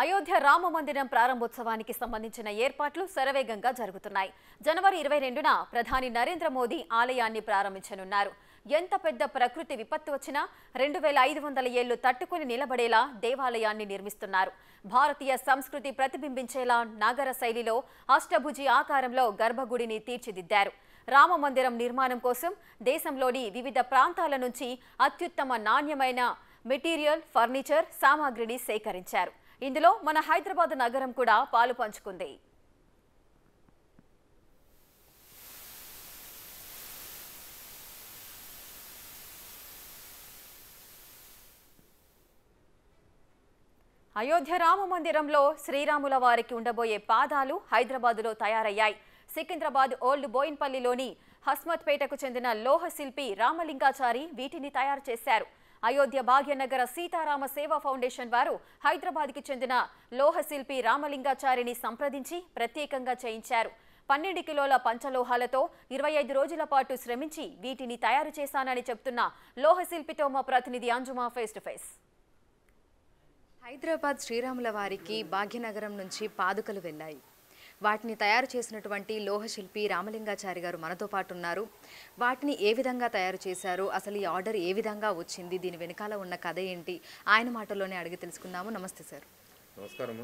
అయోధ్య రామ మందిరం ప్రారంభోత్సవానికి సంబంధించిన ఏర్పాట్లు శరవేగంగా జరుగుతున్నాయి. జనవరి 22న ప్రధాని నరేంద్ర మోదీ ఆలయాన్ని ప్రారంభించనున్నారు. ఎంత పెద్ద ప్రకృతి విపత్తు వచ్చినా 2500 ఏళ్లు తట్టుకుని నిలబడేలా దేవాలయాన్ని నిర్మిస్తున్నారు. భారతీయ సంస్కృతి ప్రతిబింబించేలా నగర శైలిలో అష్టభుజి ఆకారంలో గర్భగుడిని తీర్చిదిద్దారు. రామ మందిరం నిర్మాణం కోసం దేశంలోని వివిధ ప్రాంతాల నుంచి అత్యుత్తమ నాణ్యమైన మెటీరియల్, ఫర్నిచర్, సామాగ్రిని సేకరించారు. ఇందులో మన హైదరాబాద్ నగరం కూడా పాలు పంచుకుంది. అయోధ్య రామ మందిరంలో శ్రీరాముల వారికి ఉండబోయే పాదాలు హైదరాబాదులో తయారయ్యాయి. సికింద్రాబాద్ ఓల్డ్ బోయిన్పల్లిలోని హస్మత్పేటకు చెందిన లోహ శిల్పి రామలింగాచారి వీటిని తయారు చేశారు. అయోధ్య భాగ్యనగర సీతారామ సేవా ఫౌండేషన్ వారు హైదరాబాద్కి చెందిన లోహ శిల్పి రామలింగాచారిని సంప్రదించి ప్రత్యేకంగా చేయించారు. 12 కిలోల పంచలోహాలతో 25 రోజుల పాటు శ్రమించి వీటిని తయారు చేశానని చెప్తున్న లోహ శిల్పితో మా ప్రతినిధి అంజుమా ఫేస్ టు ఫేస్. హైదరాబాద్ శ్రీరాముల వారికి భాగ్యనగరం నుంచి పాదుకలు వెళ్ళాయి. వాటిని తయారు చేసినటువంటి లోహశిల్పి రామలింగాచారి గారు మనతో పాటు ఉన్నారు. వాటిని ఏ విధంగా తయారు చేశారు, అసలు ఈ ఆర్డర్ ఏ విధంగా వచ్చింది, దీని వెనకాల ఉన్న కథ ఏంటి, ఆయన మాటల్లోనే అడిగి తెలుసుకుందాము. నమస్తే సార్. నమస్కారం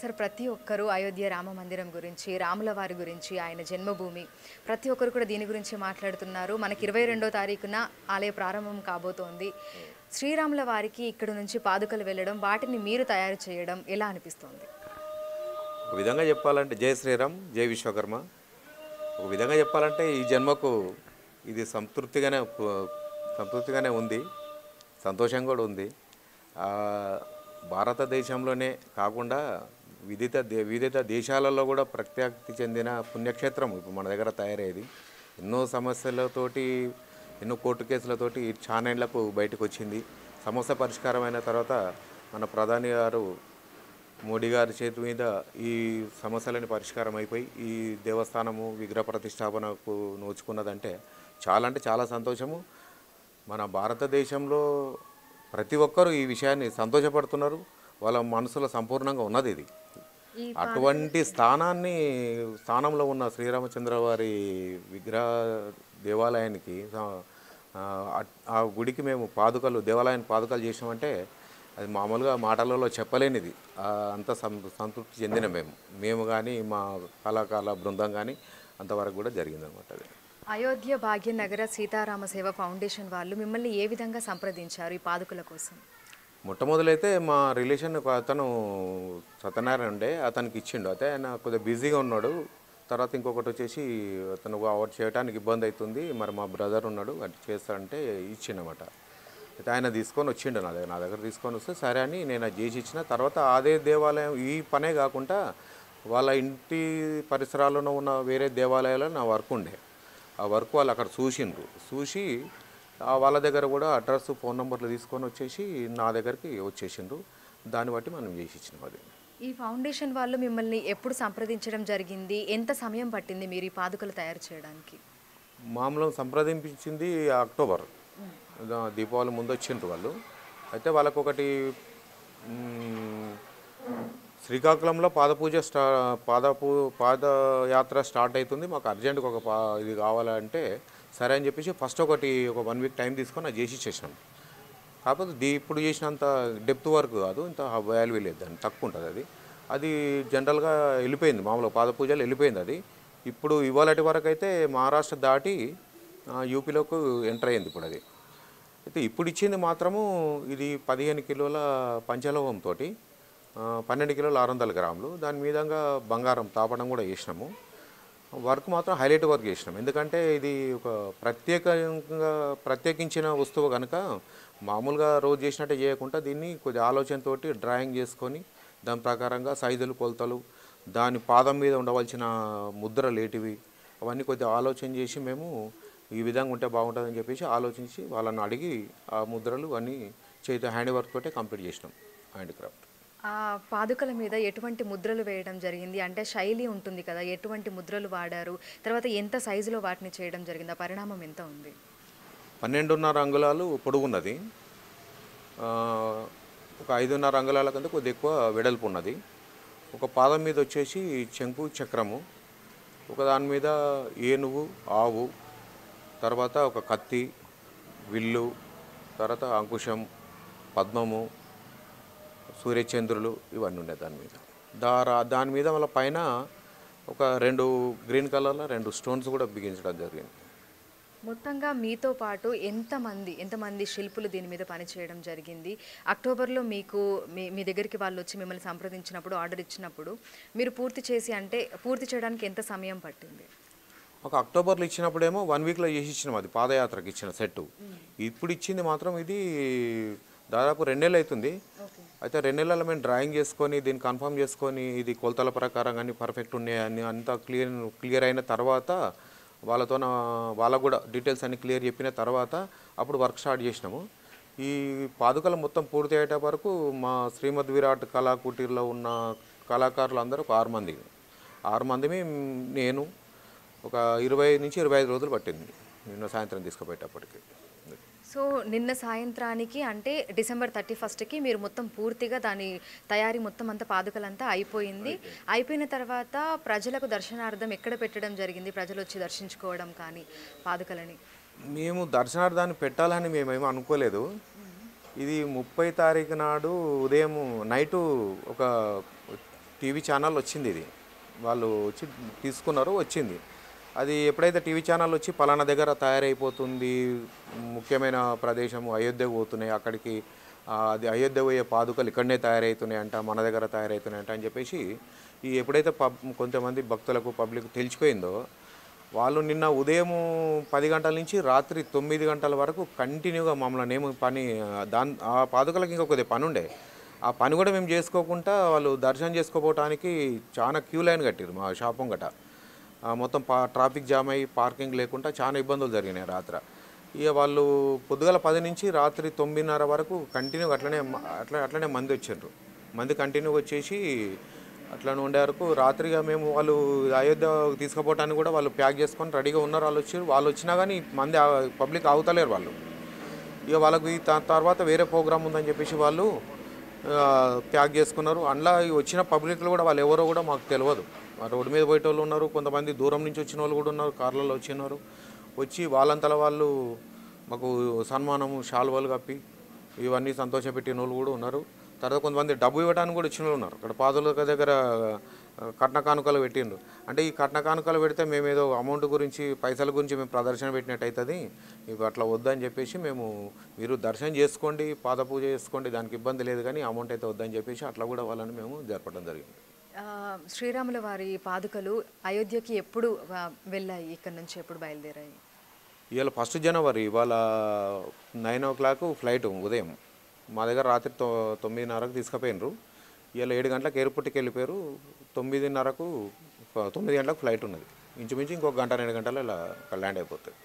సార్. ప్రతి ఒక్కరూ అయోధ్య రామ మందిరం గురించి, రాముల వారి గురించి, ఆయన జన్మభూమి, ప్రతి ఒక్కరు కూడా దీని గురించి మాట్లాడుతున్నారు. మనకి 22వ తారీఖున ఆలయ ప్రారంభం కాబోతోంది. శ్రీరాముల వారికి ఇక్కడ నుంచి పాదుకలు వెళ్ళడం, వాటిని మీరు తయారు చేయడం ఎలా అనిపిస్తోంది? ఒక విధంగా చెప్పాలంటే జై శ్రీరామ్, జై విశ్వకర్మ. ఒక విధంగా చెప్పాలంటే ఈ జన్మకు ఇది సంతృప్తిగానే ఉంది, సంతోషంగా కూడా ఉంది. భారతదేశంలోనే కాకుండా వివిధ దేశాలలో కూడా ప్రఖ్యాతి చెందిన పుణ్యక్షేత్రం ఇప్పుడు మన దగ్గర తయారయ్యేది. ఎన్నో సమస్యలతోటి, ఎన్నో కోర్టు కేసులతోటి చానేళ్లకు బయటకు వచ్చింది. సమస్య పరిష్కారమైన తర్వాత మన ప్రధాని గారు మోడీ గారి చేతి మీద ఈ సమస్యలని పరిష్కారం అయిపోయి ఈ దేవస్థానము విగ్రహ ప్రతిష్టాపనకు నోచుకున్నదంటే చాలా సంతోషము. మన భారతదేశంలో ప్రతి ఒక్కరూ ఈ విషయాన్ని సంతోషపడుతున్నారు. వాళ్ళ మనసులో సంపూర్ణంగా ఉన్నది ఇది. అటువంటి స్థానంలో ఉన్న శ్రీరామచంద్ర వారి విగ్రహ దేవాలయానికి, ఆ గుడికి మేము దేవాలయానికి పాదుకలు చేసామంటే అది మామూలుగా మాటలలో చెప్పలేనిది. అంత సంతృప్తి చెందిన మేము కానీ మా కళాకారుల బృందం కానీ అంతవరకు కూడా జరిగిందనమాట. అది అయోధ్య భాగ్యనగర సీతారామ సేవ ఫౌండేషన్ వాళ్ళు మిమ్మల్ని ఏ విధంగా సంప్రదించారు ఈ పాదుకల కోసం? మొట్టమొదలైతే మా రిలేషన్ అతను సత్యనారాయణ ఉండే, అతనికి ఇచ్చిండు. అయితే ఆయన కొద్దిగా బిజీగా ఉన్నాడు. తర్వాత ఇంకొకటి వచ్చేసి అతను అవుట్ చేయడానికి ఇబ్బంది అవుతుంది, మరి మా బ్రదర్ ఉన్నాడు అది చేస్తాడంటే ఇచ్చిండనమాట. అయితే ఆయన తీసుకొని వచ్చిండు నా దగ్గర తీసుకొని వస్తే సరే అని నేను అది చేసి ఇచ్చిన. తర్వాత అదే దేవాలయం ఈ పనే కాకుండా వాళ్ళ ఇంటి పరిసరాల్లో ఉన్న వేరే దేవాలయాల్లో నా వర్క్ ఉండే. ఆ వర్క్ వాళ్ళు అక్కడ చూసి వాళ్ళ దగ్గర కూడా అడ్రస్, ఫోన్ నెంబర్లు తీసుకొని వచ్చేసి నా దగ్గరికి వచ్చేసిండ్రు. దాన్ని బట్టి మనం చేసి ఇచ్చినాం. అది ఈ ఫౌండేషన్ వాళ్ళు మిమ్మల్ని ఎప్పుడు సంప్రదించడం జరిగింది? ఎంత సమయం పట్టింది మీరు ఈ పాదుకలు తయారు చేయడానికి? మామూలు సంప్రదించింది అక్టోబర్, దీపావళి ముందు వచ్చిండ్రు వాళ్ళు. అయితే వాళ్ళకు ఒకటి శ్రీకాకుళంలో పాదయాత్ర స్టార్ట్ అవుతుంది, మాకు అర్జెంటుగా ఇది కావాలంటే సరే అని చెప్పేసి ఫస్ట్ ఒక 1 వీక్ టైం తీసుకొని అది చేసి ఇచ్చేసాం. కాకపోతే ఇప్పుడు చేసినంత డెప్త్ వర్క్ కాదు, ఇంత వాల్యూ లేదు, దాన్ని తక్కువ ఉంటుంది. అది జనరల్గా వెళ్ళిపోయింది, మామూలుగా పాదపూజలు వెళ్ళిపోయింది. అది ఇప్పుడు ఇవాళటి వరకు అయితే మహారాష్ట్ర దాటి యూపీలోకి ఎంటర్ అయ్యింది ఇప్పుడు. అది అయితే ఇప్పుడు ఇచ్చింది మాత్రము ఇది 15 కిలోల పంచలోహంతో 12 కిలోల 600 గ్రాములు. దాని మీదంగా బంగారం తాపడం కూడా చేసినాము. వర్క్ మాత్రం హైలైట్ వర్క్ చేసినాం. ఎందుకంటే ఇది ఒక ప్రత్యేకించిన వస్తువు కనుక మామూలుగా రోజు చేసినట్టే చేయకుండా దీన్ని కొద్ది ఆలోచనతోటి డ్రాయింగ్ చేసుకొని దాని ప్రకారంగా సైజులు, కొలతలు, దాని పాదం మీద ఉండవలసిన ముద్రలు ఏటివి అవన్నీ కొద్దిగా ఆలోచన చేసి మేము ఈ విధంగా ఉంటే బాగుంటుందని చెప్పేసి ఆలోచించి వాళ్ళని అడిగి ఆ ముద్రలు అన్నీ హ్యాండ్ వర్క్ తోటే కంప్లీట్ చేసినాం. హ్యాండిక్రాఫ్ట్. ఆ పాదుకల మీద ఎటువంటి ముద్రలు వేయడం జరిగింది? అంటే శైలి ఉంటుంది కదా, ఎటువంటి ముద్రలు వాడారు? తర్వాత ఎంత సైజులో వాటిని చేయడం జరిగింది? ఆ పరిణామం ఎంత ఉంది? 12.5 అంగుళాలు పొడుగున్నది. ఒక 5.5 అంగుళాల కంటే కొద్ది ఎక్కువ వెడల్పు ఉన్నది. ఒక పాదం మీద వచ్చేసి శంకు చక్రము, ఒక దాని మీద ఏనుగు, ఆవు, తర్వాత ఒక కత్తి, విల్లు, తర్వాత అంకుశం, పద్మము, సూర్యచంద్రులు ఇవన్నీ ఉన్నాయి దాని మీద. దాని మీద వాళ్ళ పైన ఒక 2 గ్రీన్ కలర్లో 2 స్టోన్స్ కూడా బిగించడం జరిగింది. మొత్తంగా మీతో పాటు ఎంతమంది శిల్పులు దీని మీద పనిచేయడం జరిగింది? అక్టోబర్లో మీకు మీ దగ్గరికి వాళ్ళు వచ్చి మిమ్మల్ని సంప్రదించినప్పుడు, ఆర్డర్ ఇచ్చినప్పుడు మీరు పూర్తి చేయడానికి ఎంత సమయం పట్టింది? ఒక అక్టోబర్లో ఇచ్చినప్పుడేమో 1 వీక్లో చేసి ఇచ్చినాం, అది పాదయాత్రకి ఇచ్చిన సెట్టు. ఇప్పుడు ఇచ్చింది మాత్రం ఇది దాదాపు 2 నెలలు అవుతుంది. అయితే 2 నెలల్లో మేము డ్రాయింగ్ చేసుకొని దీన్ని కన్ఫర్మ్ చేసుకొని ఇది కొలతల ప్రకారం అన్నీ పర్ఫెక్ట్ ఉన్నాయని అంతా క్లియర్ అయిన తర్వాత వాళ్ళకు కూడా డీటెయిల్స్ అన్ని క్లియర్ చెప్పిన తర్వాత అప్పుడు వర్క్ స్టార్ట్ చేసినాము. ఈ పాదుకలు మొత్తం పూర్తి అయ్యేట వరకు మా శ్రీమద్ విరాట్ కళాకుటీర్లో ఉన్న కళాకారులు అందరూ ఒక 6 మందిమి, నేను ఒక 20 నుంచి 25 రోజులు పట్టింది నిన్న సాయంత్రం తీసుకుపోయేటప్పటికి. సో నిన్న సాయంత్రానికి అంటే డిసెంబర్ 31కి మీరు మొత్తం పూర్తిగా దాని తయారీ మొత్తం అంతా పాదుకలంతా అయిపోయింది. అయిపోయిన తర్వాత ప్రజలకు దర్శనార్థం ఎక్కడ పెట్టడం జరిగింది? ప్రజలు వచ్చి దర్శించుకోవడం కానీ పాదుకలని? మేము దర్శనార్థాన్ని పెట్టాలని మేమేమో అనుకోలేదు. ఇది 30 తారీఖు నాడు ఉదయం నైటు ఒక టీవీ ఛానల్ వచ్చింది, ఇది వాళ్ళు వచ్చి తీసుకున్నారు, వచ్చింది. అది ఎప్పుడైతే టీవీ ఛానల్ వచ్చి పలానా దగ్గర తయారైపోతుంది, ముఖ్యమైన ప్రదేశము అయోధ్యకు పోతున్నాయి, అక్కడికి అది అయోధ్య పోయే పాదుకలు ఇక్కడనే తయారవుతున్నాయంట, మన దగ్గర తయారవుతున్నాయంట అని చెప్పేసి ఎప్పుడైతే కొంతమంది భక్తులకు పబ్లిక్ తెలిసిపోయిందో వాళ్ళు నిన్న ఉదయం 10 గంటల నుంచి రాత్రి 9 గంటల వరకు కంటిన్యూగా మమ్మల్ని ఆ పాదుకలకు ఇంకా కొద్దిగా పని ఉండే, ఆ పని కూడా మేము చేసుకోకుండా వాళ్ళు దర్శనం చేసుకోపోవటానికి చాలా క్యూ లైన్ కట్టారు మా షాపం గట. మొత్తం ట్రాఫిక్ జామ్ అయ్యి పార్కింగ్ లేకుండా చాలా ఇబ్బందులు జరిగినాయి రాత్రి. ఇక వాళ్ళు పొద్దుగల 10 నుంచి రాత్రి 9:30 వరకు కంటిన్యూ అట్లనే మంది వచ్చారు. మంది కంటిన్యూ వచ్చేసి అట్లా ఉండే వరకు రాత్రిగా మేము వాళ్ళు అయోధ్య తీసుకుపోవటానికి కూడా వాళ్ళు ప్యాక్ చేసుకొని రెడీగా ఉన్నారు. వాళ్ళు వచ్చినా కానీ మంది పబ్లిక్ ఆగుతలేరు వాళ్ళు. ఇక వాళ్ళకి తర్వాత వేరే ప్రోగ్రామ్ ఉందని చెప్పేసి వాళ్ళు ప్యాక్ చేసుకున్నారు. అందులో వచ్చిన పబ్లిక్లో కూడా వాళ్ళు ఎవరో కూడా మాకు తెలియదు. రోడ్డు మీద పోయేటోళ్ళు ఉన్నారు, కొంతమంది దూరం నుంచి వచ్చిన వాళ్ళు కూడా ఉన్నారు, కార్లలో వచ్చినారు. వచ్చి వాళ్ళంతలా వాళ్ళు మాకు సన్మానము, శాల్వాలు కప్పి ఇవన్నీ సంతోషపెట్టిన వాళ్ళు కూడా ఉన్నారు. తర్వాత కొంతమంది డబ్బు ఇవ్వడానికి కూడా వచ్చిన వాళ్ళు ఉన్నారు. అక్కడ పాదుల దగ్గర కట్న కానుకలు పెట్టిండ్రు. అంటే ఈ కట్న కానుకలు పెడితే మేము ఏదో అమౌంట్ గురించి, పైసల గురించి మేము ప్రదర్శన పెట్టినట్టు అవుతుంది, ఇవి అట్లా వద్దని చెప్పేసి మీరు దర్శనం చేసుకోండి, పాద పూజ చేసుకోండి, దానికి ఇబ్బంది లేదు, కానీ అమౌంట్ అయితే వద్దని చెప్పేసి అట్లా కూడా వాళ్ళని మేము జరపడం జరిగింది. శ్రీరాముల వారి పాదుకలు అయోధ్యకి ఎప్పుడు వెళ్ళాయి? ఇక్కడ నుంచి ఎప్పుడు బయలుదేరాయి? ఇవాళ 1 జనవరి, ఇవాళ 9 o'clock ఫ్లైట్ ఉదయం. మా దగ్గర రాత్రి 9:30కు తీసుకుపోయినరు. ఇవాళ 7 గంటలకు ఎయిర్పోర్ట్కి వెళ్ళిపోయారు. 9 గంటలకు ఫ్లైట్ ఉన్నది. ఇంచుమించు ఇంకొక గంట 2 గంటలు ఇలా ల్యాండ్ అయిపోతుంది.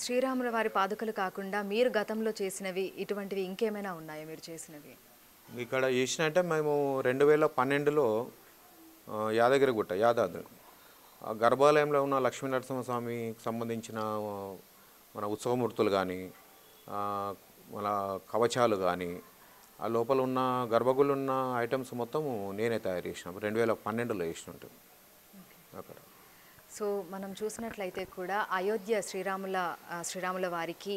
శ్రీరాముల వారి పాదుకలు కాకుండా మీరు గతంలో చేసినవి ఇటువంటివి ఇంకేమైనా ఉన్నాయా మీరు చేసినవి? ఇక్కడ చేసినట్టే మేము 2012లో యాదాద్రి గర్భాలయంలో ఉన్న లక్ష్మీ నరసింహస్వామికి సంబంధించిన మన ఉత్సవమూర్తులు కానీ, మన కవచాలు కానీ, ఆ లోపల ఉన్న గర్భగుళ్ళు ఉన్న ఐటమ్స్ మొత్తం నేనే తయారు చేసిన 2012లో చేసినట్టు అక్కడ. సో మనం చూసినట్లయితే కూడా అయోధ్య శ్రీరాముల వారికి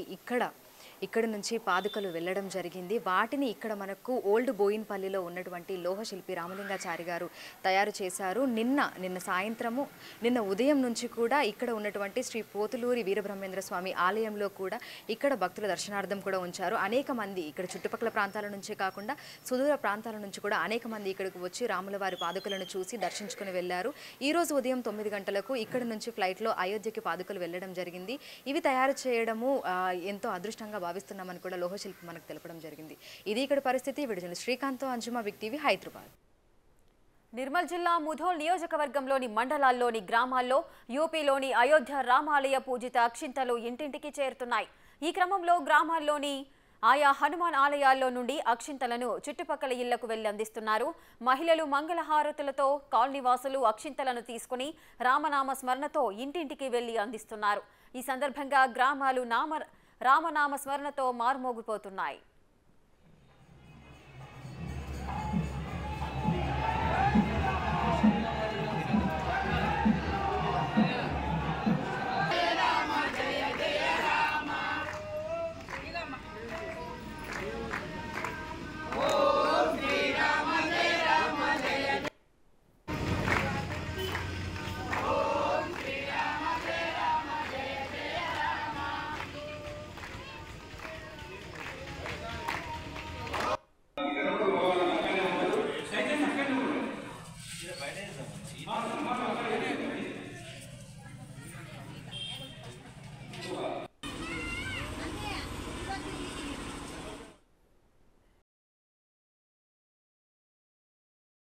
ఇక్కడ నుంచి పాదుకలు వెళ్ళడం జరిగింది. వాటిని ఇక్కడ మనకు ఓల్డ్ బోయిన్పల్లిలో ఉన్నటువంటి లోహ శిల్పి రామలింగాచారి గారు తయారు చేశారు. నిన్న ఉదయం నుంచి కూడా ఇక్కడ ఉన్నటువంటి శ్రీ పోతులూరి వీరబ్రహ్మేంద్ర స్వామి ఆలయంలో కూడా ఇక్కడ భక్తుల దర్శనార్థం కూడా ఉంచారు. అనేక మంది ఇక్కడ చుట్టుపక్కల ప్రాంతాల నుంచే కాకుండా సుదూర ప్రాంతాల నుంచి కూడా అనేక మంది ఇక్కడికి వచ్చి రాముల వారి పాదుకలను చూసి దర్శించుకుని వెళ్లారు. ఈ రోజు ఉదయం 9 గంటలకు ఇక్కడ నుంచి ఫ్లైట్లో అయోధ్యకి పాదుకలు వెళ్ళడం జరిగింది. ఇవి తయారు చేయడము ఎంతో అదృష్టంగా భావిస్తున్నామని కూడా లోహశిల్పి మనకు తెలపడం జరిగింది. ఇది ఇక్కడ పరిస్థితి. విడుదల శ్రీకాంత్, అంజుమా, బిగ్ టీవీ, హైదరాబాద్. నిర్మల్ జిల్లా ముధోల్ నియోజకవర్గంలోని మండలాల్లోని గ్రామాల్లో యూపీలోని అయోధ్య రామాలయ పూజిత అక్షింతలు ఇంటింటికి చేరుతున్నాయి. ఈ క్రమంలో గ్రామాల్లోని ఆయా హనుమాన్ ఆలయాల్లో నుండి అక్షింతలను చుట్టుపక్కల ఇళ్లకు వెళ్లి అందిస్తున్నారు. మహిళలు మంగళహారతులతో, కాలనీవాసులు అక్షింతలను తీసుకుని రామనామ స్మరణతో ఇంటింటికి వెళ్లి అందిస్తున్నారు. ఈ సందర్భంగా గ్రామాలు రామనామ స్మరణతో మారుమోగిపోతున్నాయి.